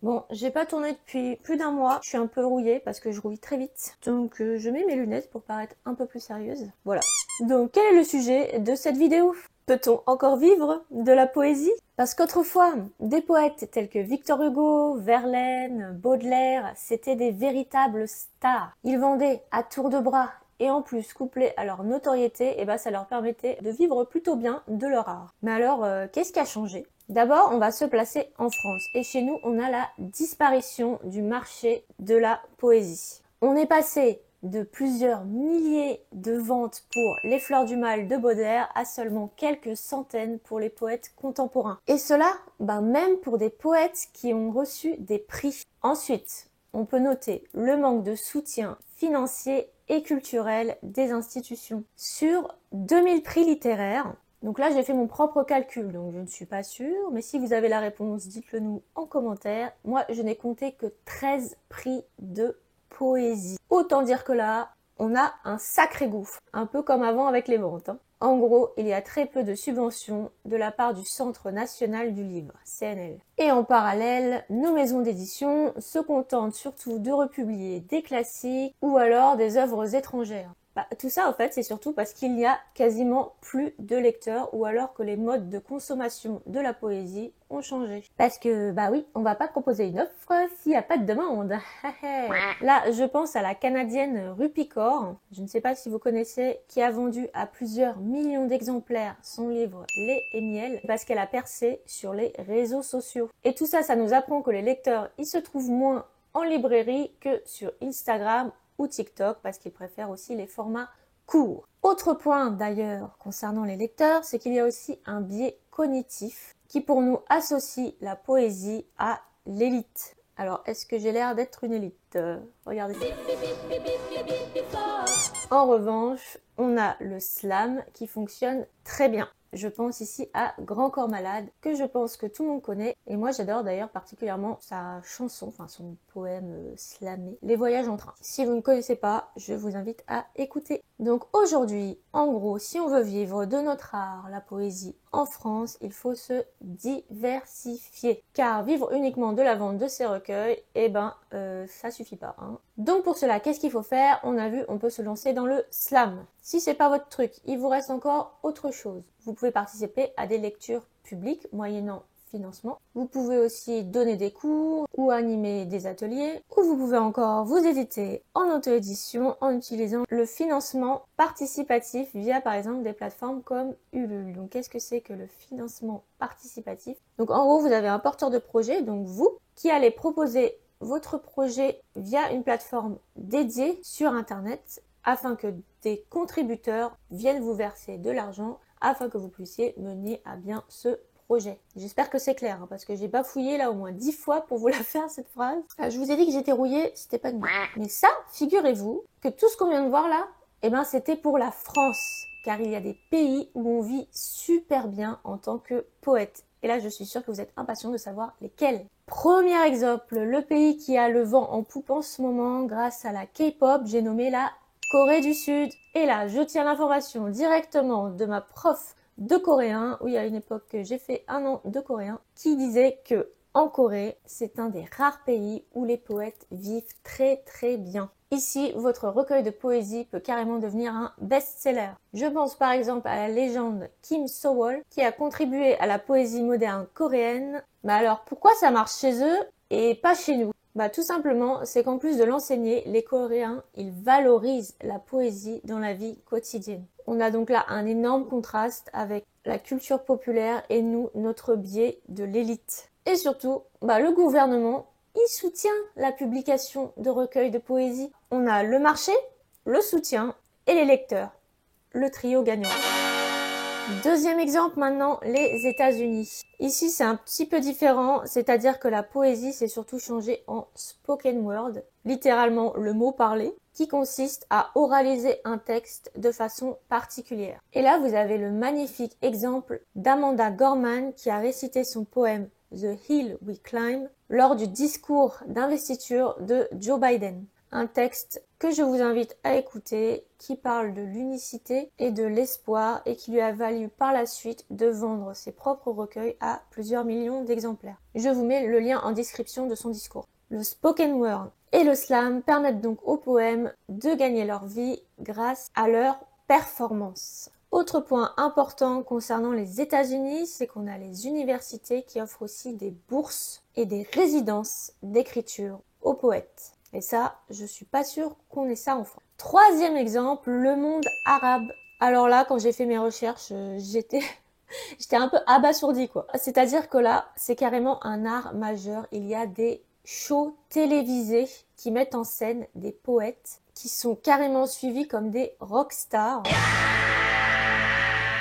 Bon, j'ai pas tourné depuis plus d'un mois, je suis un peu rouillée parce que je rouille très vite. Donc je mets mes lunettes pour paraître un peu plus sérieuse. Voilà. Donc quel est le sujet de cette vidéo? Peut-on encore vivre de la poésie? Parce qu'autrefois, des poètes tels que Victor Hugo, Verlaine, Baudelaire, c'étaient des véritables stars. Ils vendaient à tour de bras. Et en plus, couplé à leur notoriété, ça leur permettait de vivre plutôt bien de leur art. Mais alors, qu'est-ce qui a changé? D'abord, on va se placer en France. Et chez nous, on a la disparition du marché de la poésie. On est passé de plusieurs milliers de ventes pour Les Fleurs du Mal de Baudelaire à seulement quelques centaines pour les poètes contemporains. Et cela, même pour des poètes qui ont reçu des prix. Ensuite, on peut noter le manque de soutien financier et culturel des institutions. Sur 2000 prix littéraires, donc là j'ai fait mon propre calcul, donc je ne suis pas sûre, mais si vous avez la réponse, dites-le nous en commentaire. Moi je n'ai compté que 13 prix de poésie. Autant dire que là, on a un sacré gouffre, un peu comme avant avec les ventes. En gros, il y a très peu de subventions de la part du Centre national du livre, CNL. Et en parallèle, nos maisons d'édition se contentent surtout de republier des classiques ou alors des œuvres étrangères. Tout ça, en fait, c'est surtout parce qu'il n'y a quasiment plus de lecteurs ou alors que les modes de consommation de la poésie ont changé. Parce que, oui, on va pas proposer une offre s'il n'y a pas de demande. Là, je pense à la Canadienne Rupicor, je ne sais pas si vous connaissez, qui a vendu à plusieurs millions d'exemplaires son livre Lait et miel parce qu'elle a percé sur les réseaux sociaux. Et tout ça, ça nous apprend que les lecteurs, ils se trouvent moins en librairie que sur Instagram ou TikTok parce qu'ils préfèrent aussi les formats courts. Autre point d'ailleurs concernant les lecteurs, c'est qu'il y a aussi un biais cognitif qui pour nous associe la poésie à l'élite. Alors, est-ce que j'ai l'air d'être une élite? Regardez ça. En revanche, on a le slam qui fonctionne très bien. Je pense ici à Grand Corps Malade, que je pense que tout le monde connaît. Et moi, j'adore d'ailleurs particulièrement sa chanson, son poème slamé, Les Voyages en train. Si vous ne connaissez pas, je vous invite à écouter. Donc aujourd'hui, en gros, si on veut vivre de notre art, la poésie, en France, il faut se diversifier. Car vivre uniquement de la vente de ces recueils, ça suffit pas. Donc pour cela, qu'est-ce qu'il faut faire? On a vu, on peut se lancer dans le slam. Si c'est pas votre truc, il vous reste encore autre chose. Vous pouvez participer à des lectures publiques moyennant financement. Vous pouvez aussi donner des cours ou animer des ateliers. Ou vous pouvez encore vous éditer en auto-édition en utilisant le financement participatif via par exemple des plateformes comme Ulule. Donc qu'est-ce que c'est que le financement participatif? Donc en gros, vous avez un porteur de projet, donc vous, qui allez proposer votre projet via une plateforme dédiée sur Internet afin que des contributeurs viennent vous verser de l'argent afin que vous puissiez mener à bien ce projet. J'espère que c'est clair, parce que j'ai bafouillé là au moins 10 fois pour vous la faire cette phrase. Je vous ai dit que j'étais rouillée, c'était pas de moi. Mais ça, figurez-vous que tout ce qu'on vient de voir là, c'était pour la France. Car il y a des pays où on vit super bien en tant que poète. Et là, je suis sûre que vous êtes impatients de savoir lesquels. Premier exemple, le pays qui a le vent en poupe en ce moment grâce à la K-pop, j'ai nommé la Corée du Sud. Et là, je tiens l'information directement de ma prof de coréen. Oui, à une époque, j'ai fait 1 an de coréen, qui disait que en Corée, c'est un des rares pays où les poètes vivent très très bien. Ici, votre recueil de poésie peut carrément devenir un best-seller. Je pense par exemple à la légende Kim So-wol qui a contribué à la poésie moderne coréenne. Mais alors, pourquoi ça marche chez eux et pas chez nous? Tout simplement, c'est qu'en plus de l'enseigner, les Coréens, ils valorisent la poésie dans la vie quotidienne. On a donc là un énorme contraste avec la culture populaire et nous, notre biais de l'élite. Et surtout, le gouvernement, il soutient la publication de recueils de poésie. On a le marché, le soutien et les lecteurs. Le trio gagnant. Deuxième exemple maintenant, les États-Unis. Ici, c'est un petit peu différent, c'est-à-dire que la poésie s'est surtout changée en spoken word, littéralement le mot parlé, qui consiste à oraliser un texte de façon particulière. Et là, vous avez le magnifique exemple d'Amanda Gorman qui a récité son poème The Hill We Climb lors du discours d'investiture de Joe Biden. Un texte que je vous invite à écouter, qui parle de l'unicité et de l'espoir et qui lui a valu par la suite de vendre ses propres recueils à plusieurs millions d'exemplaires. Je vous mets le lien en description de son discours. Le spoken word et le slam permettent donc aux poèmes de gagner leur vie grâce à leur performance. Autre point important concernant les États-Unis, c'est qu'on a les universités qui offrent aussi des bourses et des résidences d'écriture aux poètes. Et ça, je suis pas sûre qu'on ait ça en France. Troisième exemple, le monde arabe. Alors là, quand j'ai fait mes recherches, j'étais un peu abasourdie, quoi. C'est-à-dire que là, c'est carrément un art majeur. Il y a des shows télévisés qui mettent en scène des poètes qui sont carrément suivis comme des rockstars.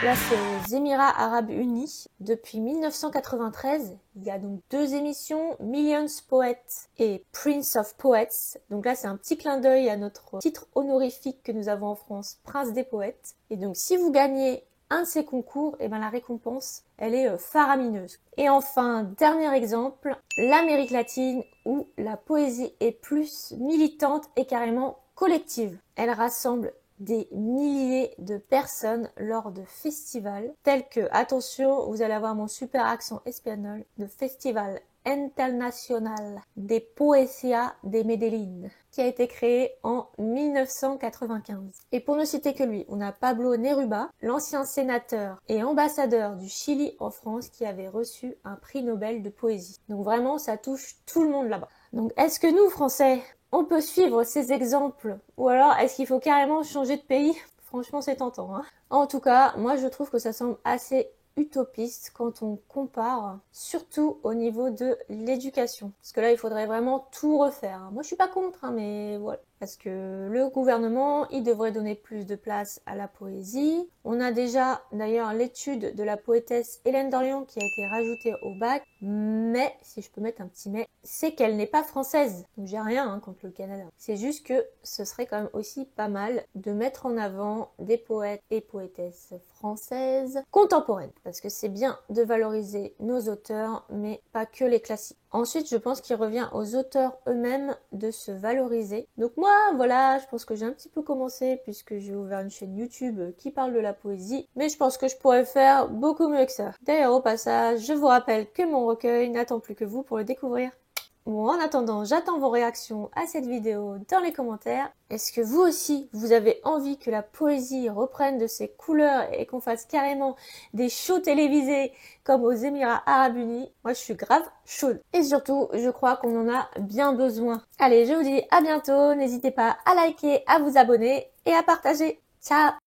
Là, c'est aux Émirats Arabes Unis. Depuis 1993, il y a donc 2 émissions, Millions Poets et Prince of Poets. Donc là, c'est un petit clin d'œil à notre titre honorifique que nous avons en France, Prince des Poètes. Et donc, si vous gagnez un de ces concours, eh ben, la récompense, elle est faramineuse. Et enfin, dernier exemple, l'Amérique latine où la poésie est plus militante et carrément collective. Elle rassemble des milliers de personnes lors de festivals tels que, attention, vous allez avoir mon super accent espagnol, de Festival Internacional de Poesía de Medellín, qui a été créé en 1995. Et pour ne citer que lui, on a Pablo Neruda, l'ancien sénateur et ambassadeur du Chili en France, qui avait reçu un prix Nobel de poésie. Donc vraiment, ça touche tout le monde là-bas. Donc est-ce que nous, Français, on peut suivre ces exemples? Ou alors, est-ce qu'il faut carrément changer de pays? Franchement, c'est tentant, hein. En tout cas, moi, je trouve que ça semble assez utopiste quand on compare, surtout au niveau de l'éducation. Parce que là, il faudrait vraiment tout refaire. Moi, je suis pas contre, hein, mais voilà. Parce que le gouvernement, il devrait donner plus de place à la poésie. On a déjà, d'ailleurs, l'étude de la poétesse Hélène d'Orléans qui a été rajoutée au bac. Mais, si je peux mettre un petit mais, c'est qu'elle n'est pas française. Donc, j'ai rien contre le Canada. C'est juste que ce serait quand même aussi pas mal de mettre en avant des poètes et poétesses françaises contemporaines. Parce que c'est bien de valoriser nos auteurs, mais pas que les classiques. Ensuite, je pense qu'il revient aux auteurs eux-mêmes de se valoriser. Donc moi, voilà, je pense que j'ai un petit peu commencé puisque j'ai ouvert une chaîne YouTube qui parle de la poésie. Mais je pense que je pourrais faire beaucoup mieux que ça. D'ailleurs, au passage, je vous rappelle que mon recueil n'attend plus que vous pour le découvrir. Bon, en attendant, j'attends vos réactions à cette vidéo dans les commentaires. Est-ce que vous aussi, vous avez envie que la poésie reprenne de ses couleurs et qu'on fasse carrément des shows télévisés comme aux Émirats Arabes Unis? Moi, je suis grave chaude. Et surtout, je crois qu'on en a bien besoin. Allez, je vous dis à bientôt. N'hésitez pas à liker, à vous abonner et à partager. Ciao!